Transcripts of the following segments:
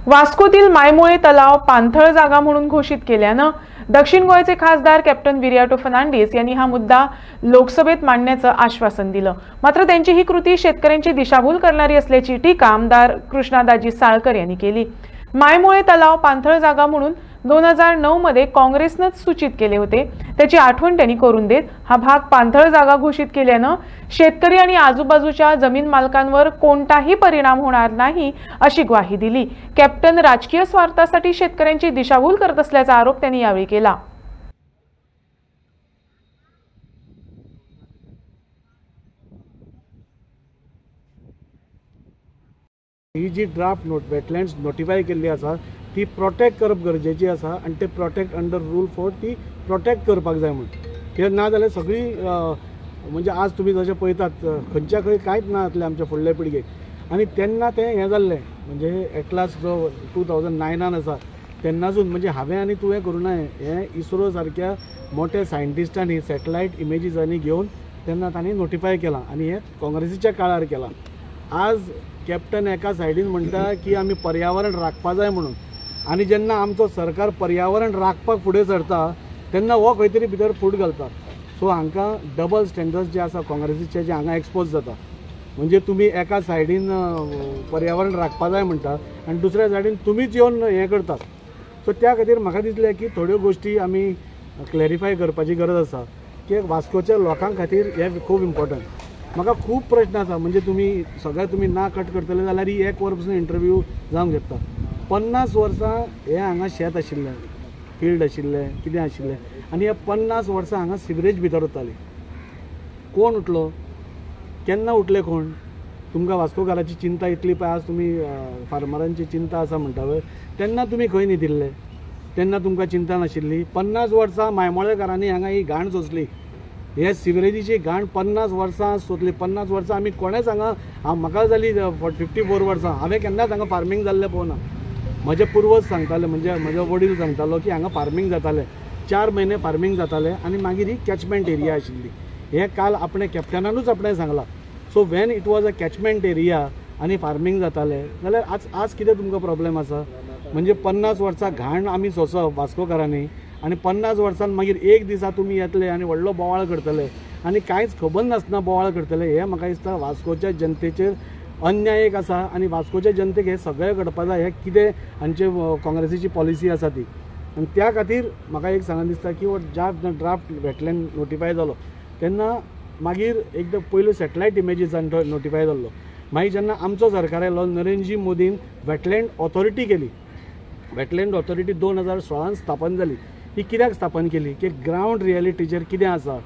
वास्कोतील मायमोळे तलाव पाणथळ जागा म्हणून घोषित केल्यानं दक्षिण गोव्याचे खासदार कॅप्टन विरियाटो फर्नांडिस यांनी हा मुद्दा लोकसभेत मांडण्याचं आश्वासन दिलं। मात्र त्यांची ही कृती शेतकऱ्यांची दिशाभूल करणारी असल्याची टीका आमदार कृष्णादाजी साळकर यांनी केली। मायमोळे तलाव पाणथळ जागा म्हणून 2009 मध्ये काँग्रेसनंच सूचित केले होते, त्याची आठवण त्यांनी करून देत हा भाग पाणथळ जागा घोषित केल्यानं शेतकरी आणि आजूबाजूच्या जमीन मालकांवर कोणताही परिणाम होणार नाही अशी ग्वाही दिली। कॅप्टन राजकीय स्वार्थासाठी शेतकऱ्यांची दिशाभूल करत असल्याचा आरोप त्यांनी यावेळी केला। ही जी ड्राफ्ट वेटलँड्स नोटिफाय केल्ली आसा ती प्रोटेक्ट करप गरजेची आसा आनी ते प्रोटेक्ट अंडर रूल 4 ती प्रोटेक्ट करपाक जाय म्हणून हे ना जाल्यार सगळी म्हणजे आज तुम्ही जशें पळयतात खंयच्या खंय कांयच ना जातलें आमच्या फुडले पिळगेक आनी तेन्ना तें हें जाल्लें म्हणजे एटलास जो 2009 आसा तेन्नासून म्हणजे हांवें आनी तुवें करूं नये हें इस्रो सारक्या मोठ्या सायंटिस्टांनी सॅटेलायट इमेजीसांनी घेवन तेन्ना तांणी नोटिफाय केलां आनी हें काँग्रेसीच्या काळार केलां। आज कॅप्टन एका सायडीन म्हणटा की आमी पर्यावरण राखपा जाय म्हणून आनी जेन्ना आमचो सरकार पर्यावरण राखपाक फुडें सरता तेन्ना हो खंय तरी भितर फूट घालता। सो हांकां डबल स्टँडर्ड्स जे आसा काँग्रेसीचे जे हांगा एक्सपोज जाता म्हणजे तुमी एका सायडीन पर्यावरण राखपा जाय म्हणटा आनी दुसऱ्या सायडीन तुमीच येवन हें करतात। सो त्या खातीर म्हाका दिसलें की थोड्यो गोश्टी आमी क्लॅरिफाय करपाची गरज आसा की वास्कोच्या लोकां खातीर हें खूब इम्पॉर्टंट। म्हाका खूब प्रश्न आसा म्हणजे तुमी ना कट करतले जाल्यार ही 1 वर पसून इंटरव्यू जावंक शकता। 50 वर्सां हें हांगा शेत आशिल्लें, फिल्ड आशिल्लें, कितें आशिल्लें आनी हे 50 वर्सां हांगा सिवरेज भितर उरताली। कोण उठलो, केन्ना उठले कोण? तुमकां वास्कोकाराची चिंता इतली पळय आज तुमी फार्मरांची चिंता आसा म्हणटा पळय तेन्ना तुमी खंय न्ही दिल्ले, तेन्ना तुमकां चिंता नाशिल्ली। 50 वर्सां मायमोळेकारांनी हांगा ही घाण सोंसली, हे सिवरेजीची घाण 50 वर्सां सोंसली। 50 वर्सां आमी कोणेच हांगा म्हाका जाली 54 वर्सां हांवें केन्नाच हांगा फार्मींग जाल्लें पळोवना। म्हजे पुर्वज सांगताले म्हणजे म्हजो वडील सांगतालो की हांगा फार्मींग जातालें, 4 म्हयने फार्मींग जातालें आनी मागीर ही कॅचमेंट एरिया आशिल्ली। हें काल आपणे कॅप्टनानूच आपणें सांगलां। So when it was a catchment area आनी फार्मींग जातालें जाल्यार आज कितें तुमकां प्रॉब्लेम आसा? म्हणजे 50 वर्सां घाण आमी सोंसप वास्कोकारांनी आनी 50 वर्सान मागीर एक दिसा तुमी येतले आनी व्हडलो बोवाळ करतले आनी कांयच खबर नासतना बोवाळ करतले। हें म्हाका दिसता वास्कोच्या जनतेचेर अन्याय एक आसा आनी वास्कोच्या जनतेक हें सगळें घडपा जाय। हें कितें हांचे काँग्रेसीची पॉलिसी आसा ती आनी त्या खातीर म्हाका एक सांगन दिसता की ज्या ड्राफ्ट वेटलँड नोटिफाय जालो तेन्ना मागीर एकदां पयलो सॅटेलायट इमेजीसान नोटिफाय जाल्लो। मागीर जेन्ना आमचो सरकार आयलो नरेंद्रजी मोदीन वेटलँड ऑथॉरिटी केली। वेटलँड ऑथॉरिटी 2016 स्थापन जाली। ही कित्याक स्थापन केली की ग्रावंड रियलिटीचेर कितें आसा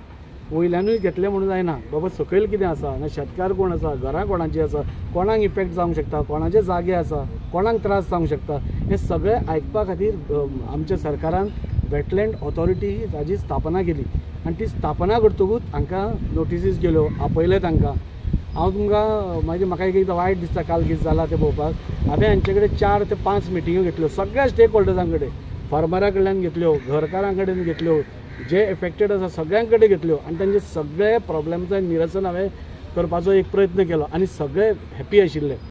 वयल्यानूय घेतलें म्हणून जायना, बाबा सकयल कितें आसा ना शेतकार कोण आसा, घरां कोणाची आसा, कोणाक इफेक्ट जावंक शकता, कोणाचे जागे आसा, कोणाक त्रास जावंक शकता, हें सगळें आयकपा खातीर आमच्या सरकारान वेटलँड ऑथॉरिटी ही ताची स्थापना केली आनी ती स्थापना करतकूच हांकां नोटिसीस गेल्यो, आपयले तांकां। हांव तुमकां म्हाका एकदां वायट दिसता काल कितें जालां तें पळोवपाक। हांवें हांचे कडेन 4 ते 5 मिटिंग्यो घेतल्यो, सगळ्या स्टेक होल्डर्सां कडेन, फार्मरां कडल्यान घेतल्यो, घरकारां कडेन घेतल्यो, जे एफेक्टेड आसा सगळ्यां कडेन घेतल्यो आनी तांचे सगळे प्रॉब्लेमचें निरसन हांवें करपाचो एक प्रयत्न केलो आनी सगळे हॅप्पी आशिल्ले।